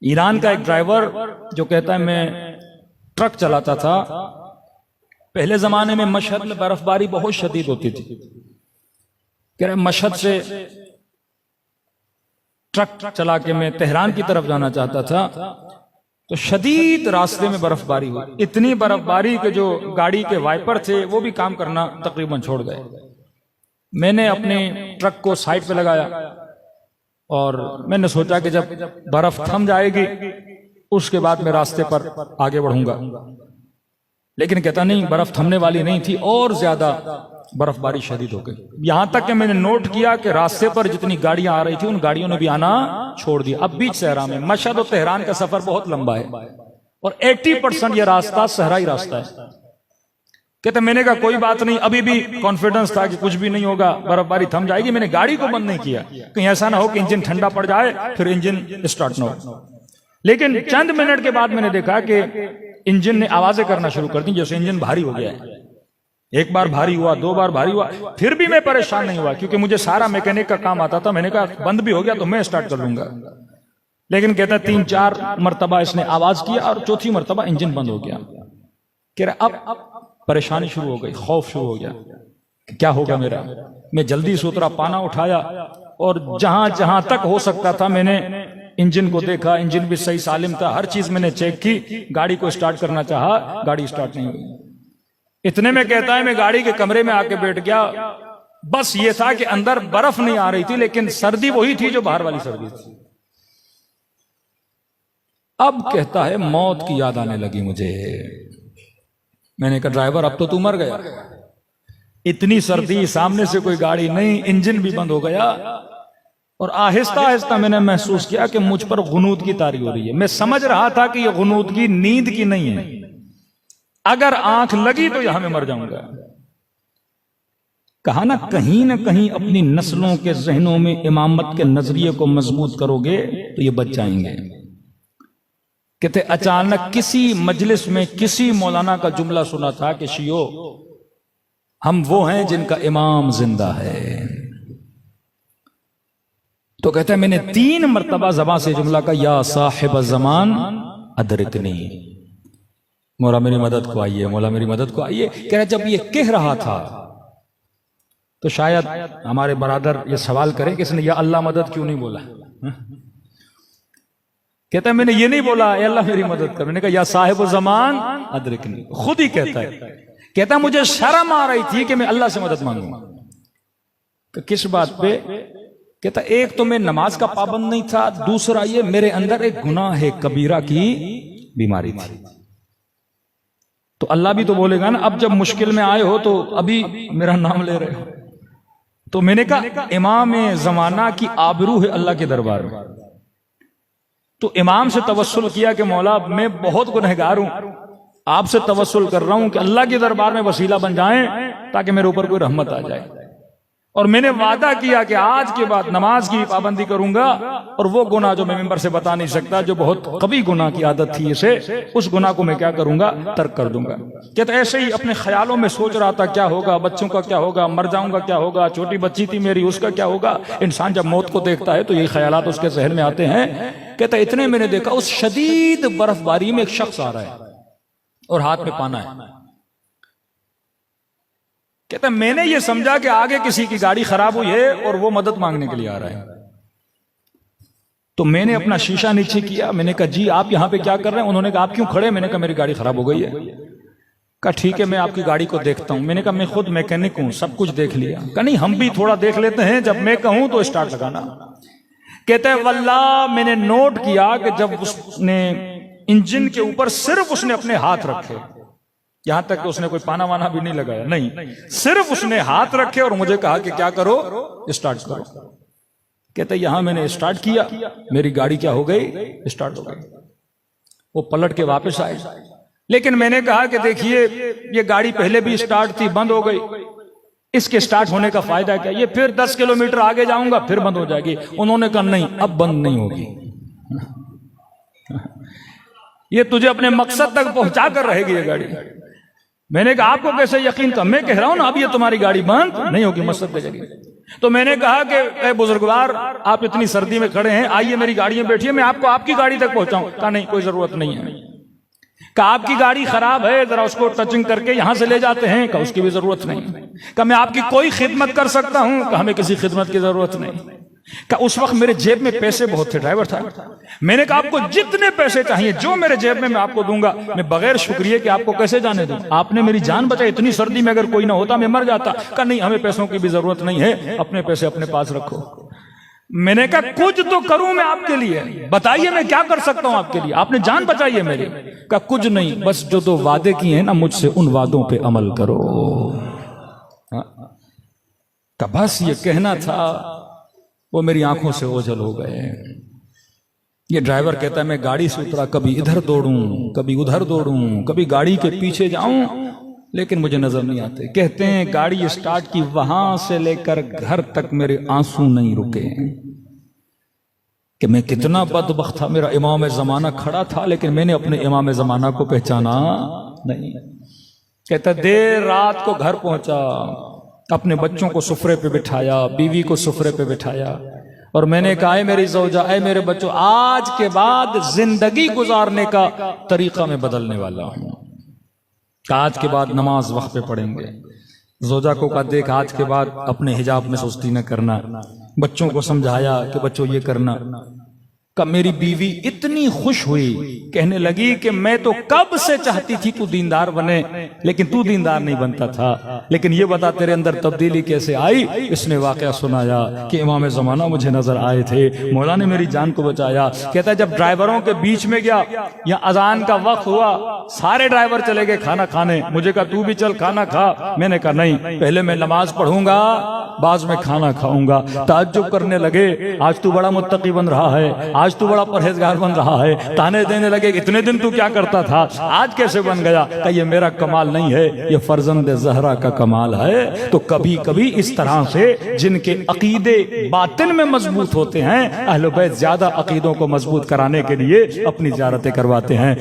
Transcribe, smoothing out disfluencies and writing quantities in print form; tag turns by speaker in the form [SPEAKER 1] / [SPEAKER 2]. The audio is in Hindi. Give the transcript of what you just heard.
[SPEAKER 1] ईरान का एक ड्राइवर जो कहता है मैं ट्रक चलाता था, पहले जमाने में मशहद में बर्फबारी बहुत शदीद होती थी। कह रहे मशहद से ट्रक चला के मैं तेहरान की तरफ जाना चाहता था, तो शदीद रास्ते में बर्फबारी हुई। इतनी बर्फबारी के जो गाड़ी के वाइपर थे वो भी काम करना तकरीबन छोड़ गए। मैंने अपने ट्रक को साइड पे लगाया और मैंने सोचा कि जब बर्फ थम जाएगी उसके बाद मैं रास्ते पर आगे बढ़ूंगा, लेकिन कहता नहीं, बर्फ थमने वाली नहीं थी और ज्यादा बर्फबारी शदीद हो गई। यहां तक कि मैंने नोट किया कि रास्ते पर जितनी गाड़ियां आ रही थी उन गाड़ियों ने भी आना छोड़ दिया। अब बीच सहरा में, मशहद और तेहरान का सफर बहुत लंबा है और 80% यह रास्ता सहराई रास्ता है। कहते मैंने कहा कोई बात नहीं, अभी भी कॉन्फिडेंस था कि कुछ भी नहीं होगा, बर्फबारी थम जाएगी। मैंने गाड़ी को बंद नहीं किया, कहीं ऐसा ना हो कि इंजन ठंडा पड़ जाए फिर इंजन स्टार्ट ना हो। लेकिन चंद मिनट के बाद मैंने देखा कि इंजन ने आवाजें करना शुरू कर दी, जैसे इंजन भारी हो गया है। एक बार भारी हुआ, दो बार भारी हुआ, फिर भी मैं परेशान नहीं हुआ क्योंकि मुझे सारा मैकेनिक का काम आता था। मैंने कहा बंद भी हो गया तो मैं स्टार्ट कर लूंगा। लेकिन कहता 3-4 मरतबा इसने आवाज किया और चौथी मरतबा इंजन बंद हो गया। कह रहा अब परेशानी शुरू हो गई, खौफ शुरू हो गया, क्या होगा मेरा। मैं जल्दी से उतरा, पाना उठाया और जहां जहां तक हो सकता था मैंने इंजन को देखा। इंजन भी सही सालिम था, हर चीज मैंने चेक की। गाड़ी को स्टार्ट करना चाहा, गाड़ी स्टार्ट नहीं हुई। इतने में कहता है मैं गाड़ी के कमरे में आके बैठ गया। बस ये था कि अंदर बर्फ नहीं आ रही थी, लेकिन सर्दी वही थी जो बाहर वाली सर्दी थी। अब कहता है मौत की याद आने लगी मुझे। मैंने कहा ड्राइवर अब तो तू मर गया, इतनी सर्दी, सामने से कोई गाड़ी नहीं, इंजन भी बंद हो गया। और आहिस्ता आहिस्ता मैंने महसूस किया कि मुझ पर गुनूद की तारी हो रही है। मैं समझ रहा था कि यह गुनूद की नींद की नहीं है, अगर आंख लगी तो यहां मैं मर जाऊंगा। कहा ना कहीं अपनी नस्लों के जहनों में इमामत के नजरिए को मजबूत करोगे तो ये बच जाएंगे। कहते अचानक किसी मजलिस में किसी मौलाना का जुमला सुना था कि शियो हम वो हैं जिनका इमाम जिंदा है। तो कहते हैं मैंने 3 मरतबा ज़बान से जुमला का, या साहिब ज़मान अदरिकनी, मौला मेरी मदद को आइए, मौला मेरी मदद को आइए। कह रहे जब ये कह रहा था तो शायद हमारे बरादर ये सवाल करें कि इसने या अल्लाह मदद क्यों नहीं बोला। कहता है मैंने ये नहीं बोला ए अल्लाह मेरी मदद कर, मैंने कहा या साहिब ज़मान अदरिकनी। खुद ही कहता है, कहता मुझे शर्म आ रही थी कि मैं अल्लाह से मदद मांगूंगा। किस बात पे? कहता एक तो मैं नमाज का पाबंद नहीं था, दूसरा ये मेरे अंदर एक गुनाह कबीरा की बीमारी थी। तो अल्लाह भी तो बोलेगा ना, अब जब मुश्किल में आए हो तो अभी मेरा नाम ले रहे हो। तो मैंने कहा इमाम जमाना की आबरू है अल्लाह के दरबार में। तो इमाम से तवस्सुल किया कि मौला मैं बहुत गुनहगार हूं, आपसे तवस्सुल कर रहा हूं कि अल्लाह के दरबार में वसीला बन जाएं ताकि मेरे ऊपर कोई रहमत आ जाए। और मैंने वादा किया कि आज के बाद नमाज की पाबंदी करूंगा और वो गुनाह जो मैं मिंबर से बता नहीं सकता, जो बहुत कभी गुनाह की आदत थी इसे, उस गुनाह को मैं क्या करूंगा, तर्क कर दूंगा। कहते ऐसे ही अपने ख्यालों में सोच रहा था क्या होगा, बच्चों का क्या होगा, मर जाऊंगा क्या होगा, छोटी बच्ची थी मेरी उसका क्या होगा। इंसान जब मौत को देखता है तो यही ख्यालात उसके जहन में आते हैं। कहता इतने मैंने देखा उस शदीद बर्फबारी में एक शख्स आ रहा है और हाथ में पाना है। कहता मैंने ये समझा कि आगे किसी की गाड़ी खराब हुई है और वो मदद मांगने के लिए आ रहा है। तो मैंने अपना शीशा नीचे किया, मैंने कहा जी आप यहां पे क्या कर रहे हैं। उन्होंने कहा आप क्यों खड़े? मैंने कहा मेरी गाड़ी खराब हो गई है। कहा ठीक है मैं आपकी गाड़ी को देखता हूं। मैंने कहा मैं खुद मैकेनिक हूं, सब कुछ देख लिया। कहा नहीं हम भी थोड़ा देख लेते हैं, जब मैं कहूं तो स्टार्ट लगाना। कहते हैं वल्लाह मैंने नोट किया कि जब उसने इंजन के ऊपर सिर्फ उसने अपने हाथ रखे, यहां तक कि उसने कोई पाना वाना भी नहीं लगाया, नहीं, सिर्फ उसने हाथ रखे और मुझे कहा कि क्या करो, स्टार्ट करो। कहते यहां मैंने स्टार्ट किया, मेरी गाड़ी क्या हो गई, स्टार्ट हो गई। वो पलट के वापस आए, लेकिन मैंने कहा कि देखिए ये गाड़ी पहले भी स्टार्ट थी, बंद हो गई, इसके स्टार्ट होने का फायदा क्या। ये फिर 10 किलोमीटर आगे जाऊंगा फिर बंद हो जाएगी। उन्होंने कहा नहीं अब बंद नहीं होगी, ये तुझे अपने मकसद तक पहुंचा कर रहेगी ये गाड़ी। मैंने कहा आपको कैसे यकीन था? मैं कह रहा हूं ना अब ये तुम्हारी गाड़ी बंद नहीं होगी, मकसद पे जगह। तो मैंने कहा कि ए बुजुर्गवार, आप इतनी सर्दी में खड़े हैं, आइए मेरी गाड़ी में बैठिए, मैं आपको आपकी गाड़ी तक पहुंचाऊं। कहा नहीं, कोई जरूरत नहीं है। कहा आपकी गाड़ी खराब है, जरा उसको टचिंग करके यहां से ले जाते हैं। कहा उसकी भी जरूरत नहीं। कहा मैं आपकी कोई खिदमत कर सकता हूं। कहा हमें किसी खिदमत की जरूरत नहीं। कहा उस वक्त मेरे जेब में पैसे बहुत थे, ड्राइवर था। मैंने कहा आपको जितने पैसे चाहिए, जो मेरे जेब में मैं आपको दूंगा। मैं बगैर शुक्रिया के आपको कैसे जाने दूं? आपने मेरी जान बचाई, इतनी सर्दी में अगर कोई ना होता मैं मर जाता। कहा नहीं, हमें पैसों की भी जरूरत नहीं है, अपने पैसे अपने पास रखो। मैंने कहा कुछ तो करूं मैं आपके लिए, बताइए मैं क्या कर सकता हूं आपके लिए, आपने जान बचाई है मेरी। कहा कुछ नहीं, बस जो दो वादे किए हैं ना मुझसे, उन वादों पे अमल करो। कहा बस ये कहना था, वो मेरी आंखों से ओझल हो गए। ये ड्राइवर कहता है मैं गाड़ी से उतरा, कभी इधर दौड़ूं, कभी उधर दौड़ूं, कभी गाड़ी के पीछे जाऊं, लेकिन मुझे नजर नहीं आते। कहते हैं गाड़ी स्टार्ट की, वहां से लेकर घर तक मेरे आंसू नहीं रुके कि मैं कितना बदबख्त था। मेरा इमाम जमाना खड़ा था, लेकिन मैंने अपने इमाम जमाना को पहचाना नहीं। कहता देर रात को घर पहुंचा, अपने बच्चों को सुफरे पे बिठाया, बीवी को सुफरे पे बिठाया, और मैंने कहा है मेरी ज़ौजा, ऐ मेरे बच्चों, आज के बाद जिंदगी गुजारने का तरीका मैं बदलने वाला हूं। आज के बाद नमाज वक्त पे पढ़ेंगे। ज़ौजा को कहा देख, आज के बाद अपने हिजाब में सुस्ती न करना। बच्चों को समझाया कि बच्चों ये करना। कब मेरी बीवी इतनी खुश हुई, कहने लगी कि मैं तो कब से चाहती थी तू दीनदार बने, लेकिन तू दीनदार नहीं बनता था, लेकिन ये बता तेरे अंदर तब्दीली कैसे आई। इसने वाकया सुनाया कि इमाम ज़माना मुझे नजर आए थे, मौला ने मेरी जान को बचाया। कहता है जब ड्राइवरों के बीच में गया, या अजान का वक्त हुआ, सारे ड्राइवर चले गए खाना खाने। मुझे कहा तू भी चल खाना खा। मैंने कहा नहीं, पहले मैं नमाज पढ़ूंगा, बाद में खाना खाऊंगा। ताज्जुब करने लगे, आज तू बड़ा मुत्तकी बन रहा है, आज तू बड़ा परहेजगार बन रहा है। ताने देने लगे इतने दिन तू क्या करता था, आज कैसे बन गया। कि ये मेरा कमाल नहीं है, ये फर्जंद ज़हरा का कमाल है। तो कभी कभी इस तरह से जिनके अकीदे बातिन में मजबूत होते हैं, अहले बैत ज्यादा अकीदों को मजबूत कराने के लिए अपनी ज़ियारतें करवाते हैं।